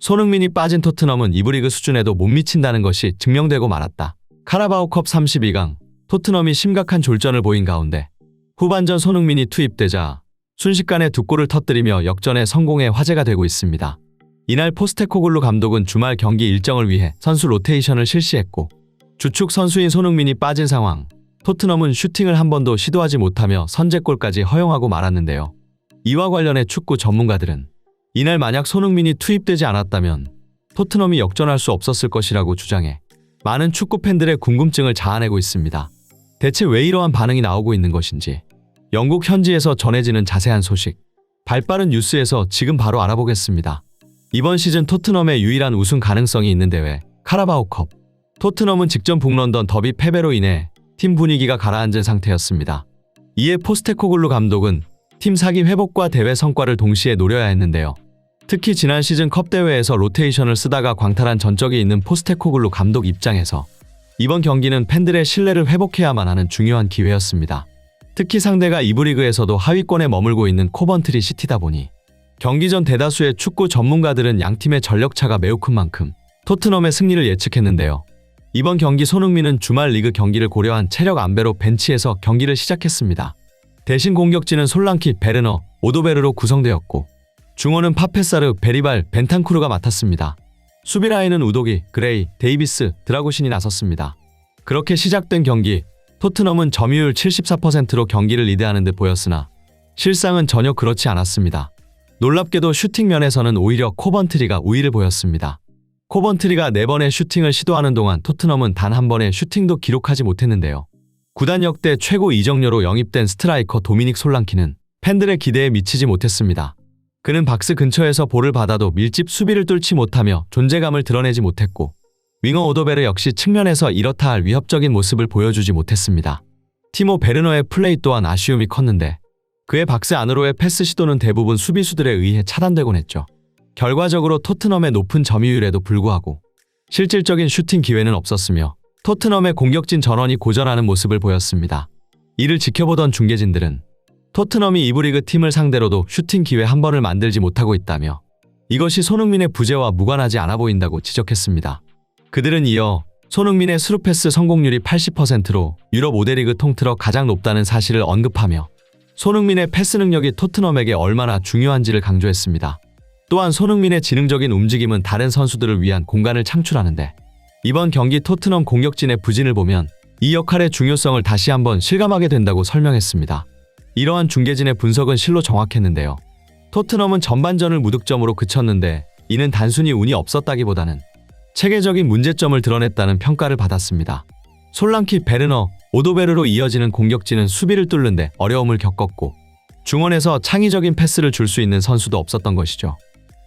손흥민이 빠진 토트넘은 이브리그 수준에도 못 미친다는 것이 증명되고 말았다. 카라바오컵 32강, 토트넘이 심각한 졸전을 보인 가운데 후반전 손흥민이 투입되자 순식간에 두 골을 터뜨리며 역전에 성공해 화제가 되고 있습니다. 이날 포스테코글루 감독은 주말 경기 일정을 위해 선수 로테이션을 실시했고 주축 선수인 손흥민이 빠진 상황, 토트넘은 슈팅을 한 번도 시도하지 못하며 선제골까지 허용하고 말았는데요. 이와 관련해 축구 전문가들은 이날 만약 손흥민이 투입되지 않았다면 토트넘이 역전할 수 없었을 것이라고 주장해 많은 축구 팬들의 궁금증을 자아내고 있습니다. 대체 왜 이러한 반응이 나오고 있는 것인지 영국 현지에서 전해지는 자세한 소식, 발빠른 뉴스에서 지금 바로 알아보겠습니다. 이번 시즌 토트넘의 유일한 우승 가능성이 있는 대회 카라바오컵. 토트넘은 직전 북런던 더비 패배로 인해 팀 분위기가 가라앉은 상태였습니다. 이에 포스테코글루 감독은 팀 사기 회복과 대회 성과를 동시에 노려야 했는데요. 특히 지난 시즌 컵 대회에서 로테이션을 쓰다가 광탈한 전적이 있는 포스테코글루 감독 입장에서 이번 경기는 팬들의 신뢰를 회복해야만 하는 중요한 기회였습니다. 특히 상대가 이브리그에서도 하위권에 머물고 있는 코번트리 시티다 보니 경기 전 대다수의 축구 전문가들은 양팀의 전력차가 매우 큰 만큼 토트넘의 승리를 예측했는데요. 이번 경기 손흥민은 주말 리그 경기를 고려한 체력 안배로 벤치에서 경기를 시작했습니다. 대신 공격진은 솔랑키, 베르너, 오도베르로 구성되었고 중원은 파페사르, 베리발, 벤탄쿠르가 맡았습니다. 수비 라인은 우도기, 그레이, 데이비스, 드라구신이 나섰습니다. 그렇게 시작된 경기, 토트넘은 점유율 74%로 경기를 리드하는 듯 보였으나 실상은 전혀 그렇지 않았습니다. 놀랍게도 슈팅 면에서는 오히려 코번트리가 우위를 보였습니다. 코번트리가 4번의 슈팅을 시도하는 동안 토트넘은 단 한 번의 슈팅도 기록하지 못했는데요. 구단 역대 최고 이적료로 영입된 스트라이커 도미닉 솔랑키는 팬들의 기대에 미치지 못했습니다. 그는 박스 근처에서 볼을 받아도 밀집 수비를 뚫지 못하며 존재감을 드러내지 못했고 윙어 오도베르 역시 측면에서 이렇다 할 위협적인 모습을 보여주지 못했습니다. 티모 베르너의 플레이 또한 아쉬움이 컸는데 그의 박스 안으로의 패스 시도는 대부분 수비수들에 의해 차단되곤 했죠. 결과적으로 토트넘의 높은 점유율에도 불구하고 실질적인 슈팅 기회는 없었으며 토트넘의 공격진 전원이 고전하는 모습을 보였습니다. 이를 지켜보던 중계진들은 토트넘이 이브리그 팀을 상대로도 슈팅 기회 한 번을 만들지 못하고 있다며 이것이 손흥민의 부재와 무관하지 않아 보인다고 지적했습니다. 그들은 이어 손흥민의 스루패스 성공률이 80%로 유럽 5대 리그 통틀어 가장 높다는 사실을 언급하며 손흥민의 패스 능력이 토트넘에게 얼마나 중요한지를 강조했습니다. 또한 손흥민의 지능적인 움직임은 다른 선수들을 위한 공간을 창출하는데 이번 경기 토트넘 공격진의 부진을 보면 이 역할의 중요성을 다시 한번 실감하게 된다고 설명했습니다. 이러한 중계진의 분석은 실로 정확했는데요. 토트넘은 전반전을 무득점으로 그쳤는데 이는 단순히 운이 없었다기보다는 체계적인 문제점을 드러냈다는 평가를 받았습니다. 솔랑키, 베르너, 오도베르로 이어지는 공격진은 수비를 뚫는데 어려움을 겪었고 중원에서 창의적인 패스를 줄 수 있는 선수도 없었던 것이죠.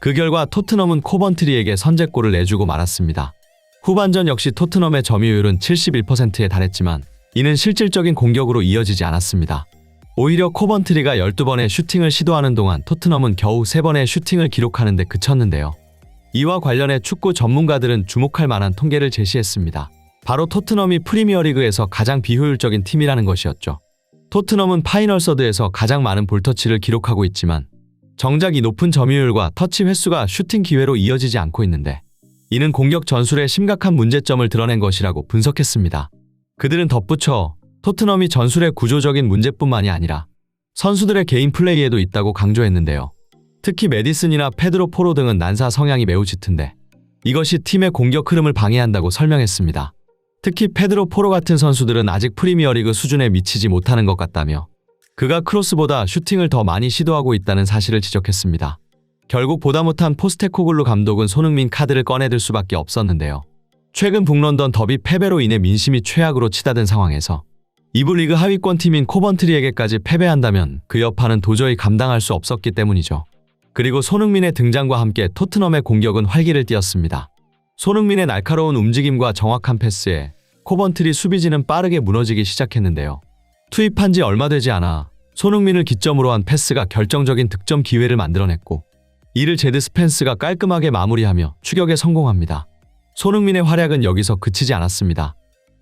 그 결과 토트넘은 코번트리에게 선제골을 내주고 말았습니다. 후반전 역시 토트넘의 점유율은 71%에 달했지만 이는 실질적인 공격으로 이어지지 않았습니다. 오히려 코번트리가 12번의 슈팅을 시도하는 동안 토트넘은 겨우 3번의 슈팅을 기록하는 데 그쳤는데요. 이와 관련해 축구 전문가들은 주목할 만한 통계를 제시했습니다. 바로 토트넘이 프리미어리그에서 가장 비효율적인 팀이라는 것이었죠. 토트넘은 파이널 서드에서 가장 많은 볼터치를 기록하고 있지만 정작 이 높은 점유율과 터치 횟수가 슈팅 기회로 이어지지 않고 있는데 이는 공격 전술에 심각한 문제점을 드러낸 것이라고 분석했습니다. 그들은 덧붙여 토트넘이 전술의 구조적인 문제뿐만이 아니라 선수들의 개인 플레이에도 있다고 강조했는데요. 특히 메디슨이나 페드로 포로 등은 난사 성향이 매우 짙은데 이것이 팀의 공격 흐름을 방해한다고 설명했습니다. 특히 페드로 포로 같은 선수들은 아직 프리미어리그 수준에 미치지 못하는 것 같다며 그가 크로스보다 슈팅을 더 많이 시도하고 있다는 사실을 지적했습니다. 결국 보다 못한 포스테코글루 감독은 손흥민 카드를 꺼내들 수밖에 없었는데요. 최근 북런던 더비 패배로 인해 민심이 최악으로 치닫은 상황에서 이부 리그 하위권 팀인 코번트리에게까지 패배한다면 그 여파는 도저히 감당할 수 없었기 때문이죠. 그리고 손흥민의 등장과 함께 토트넘의 공격은 활기를 띠었습니다. 손흥민의 날카로운 움직임과 정확한 패스에 코번트리 수비진은 빠르게 무너지기 시작했는데요. 투입한 지 얼마 되지 않아 손흥민을 기점으로 한 패스가 결정적인 득점 기회를 만들어냈고 이를 제드 스펜스가 깔끔하게 마무리하며 추격에 성공합니다. 손흥민의 활약은 여기서 그치지 않았습니다.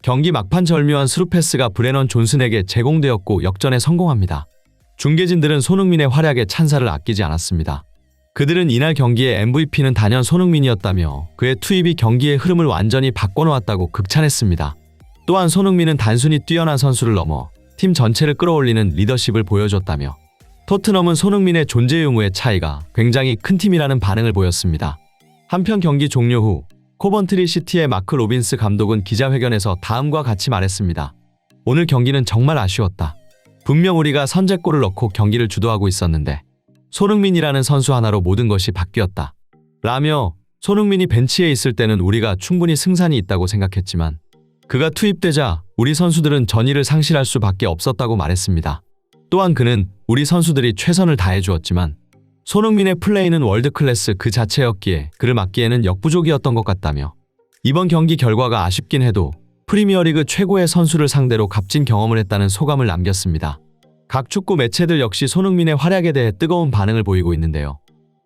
경기 막판 절묘한 스루패스가 브레넌 존슨에게 제공되었고 역전에 성공합니다. 중계진들은 손흥민의 활약에 찬사를 아끼지 않았습니다. 그들은 이날 경기의 MVP는 단연 손흥민이었다며 그의 투입이 경기의 흐름을 완전히 바꿔놓았다고 극찬했습니다. 또한 손흥민은 단순히 뛰어난 선수를 넘어 팀 전체를 끌어올리는 리더십을 보여줬다며 토트넘은 손흥민의 존재 유무의 차이가 굉장히 큰 팀이라는 반응을 보였습니다. 한편 경기 종료 후 코번트리 시티의 마크 로빈스 감독은 기자회견에서 다음과 같이 말했습니다. 오늘 경기는 정말 아쉬웠다. 분명 우리가 선제골을 넣고 경기를 주도하고 있었는데 손흥민이라는 선수 하나로 모든 것이 바뀌었다. 라며 손흥민이 벤치에 있을 때는 우리가 충분히 승산이 있다고 생각했지만 그가 투입되자 우리 선수들은 전의를 상실할 수밖에 없었다고 말했습니다. 또한 그는 우리 선수들이 최선을 다해 주었지만 손흥민의 플레이는 월드클래스 그 자체였기에 그를 막기에는 역부족이었던 것 같다며 이번 경기 결과가 아쉽긴 해도 프리미어리그 최고의 선수를 상대로 값진 경험을 했다는 소감을 남겼습니다. 각 축구 매체들 역시 손흥민의 활약에 대해 뜨거운 반응을 보이고 있는데요.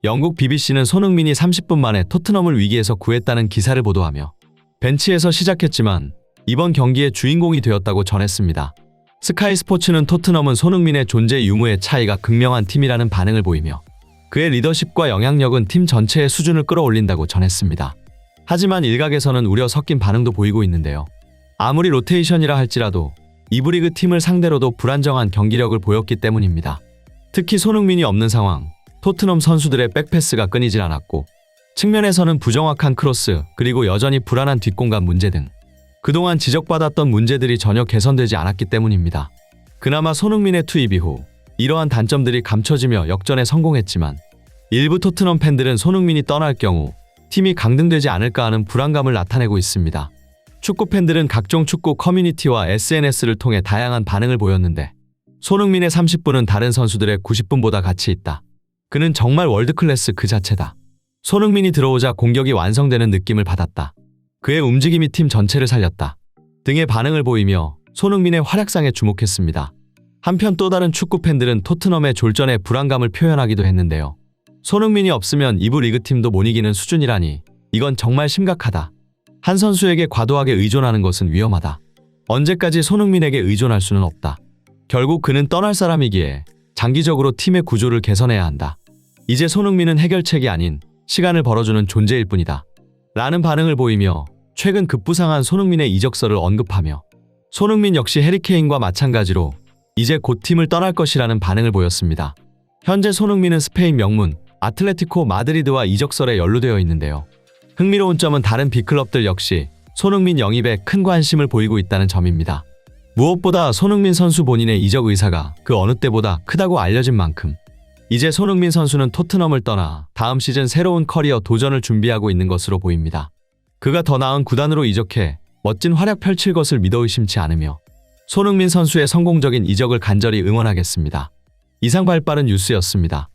영국 BBC는 손흥민이 30분 만에 토트넘을 위기에서 구했다는 기사를 보도하며 벤치에서 시작했지만 이번 경기의 주인공이 되었다고 전했습니다. 스카이 스포츠는 토트넘은 손흥민의 존재 유무의 차이가 극명한 팀이라는 반응을 보이며 그의 리더십과 영향력은 팀 전체의 수준을 끌어올린다고 전했습니다. 하지만 일각에서는 우려 섞인 반응도 보이고 있는데요. 아무리 로테이션이라 할지라도 이브리그 팀을 상대로도 불안정한 경기력을 보였기 때문입니다. 특히 손흥민이 없는 상황, 토트넘 선수들의 백패스가 끊이질 않았고 측면에서는 부정확한 크로스 그리고 여전히 불안한 뒷공간 문제 등 그동안 지적받았던 문제들이 전혀 개선되지 않았기 때문입니다. 그나마 손흥민의 투입 이후 이러한 단점들이 감춰지며 역전에 성공했지만 일부 토트넘 팬들은 손흥민이 떠날 경우 팀이 강등되지 않을까 하는 불안감을 나타내고 있습니다. 축구 팬들은 각종 축구 커뮤니티와 SNS를 통해 다양한 반응을 보였는데 손흥민의 30분은 다른 선수들의 90분보다 가치 있다. 그는 정말 월드클래스 그 자체다. 손흥민이 들어오자 공격이 완성되는 느낌을 받았다. 그의 움직임이 팀 전체를 살렸다. 등의 반응을 보이며 손흥민의 활약상에 주목했습니다. 한편 또 다른 축구 팬들은 토트넘의 졸전에 불안감을 표현하기도 했는데요. 손흥민이 없으면 2부 리그팀도 못 이기는 수준이라니 이건 정말 심각하다. 한 선수에게 과도하게 의존하는 것은 위험하다. 언제까지 손흥민에게 의존할 수는 없다. 결국 그는 떠날 사람이기에 장기적으로 팀의 구조를 개선해야 한다. 이제 손흥민은 해결책이 아닌 시간을 벌어주는 존재일 뿐이다. 라는 반응을 보이며 최근 급부상한 손흥민의 이적설을 언급하며 손흥민 역시 해리케인과 마찬가지로 이제 곧 팀을 떠날 것이라는 반응을 보였습니다. 현재 손흥민은 스페인 명문 아틀레티코 마드리드와 이적설에 연루되어 있는데요. 흥미로운 점은 다른 빅클럽들 역시 손흥민 영입에 큰 관심을 보이고 있다는 점입니다. 무엇보다 손흥민 선수 본인의 이적 의사가 그 어느 때보다 크다고 알려진 만큼 이제 손흥민 선수는 토트넘을 떠나 다음 시즌 새로운 커리어 도전을 준비하고 있는 것으로 보입니다. 그가 더 나은 구단으로 이적해 멋진 활약 펼칠 것을 믿어 의심치 않으며 손흥민 선수의 성공적인 이적을 간절히 응원하겠습니다. 이상 발빠른 뉴스였습니다.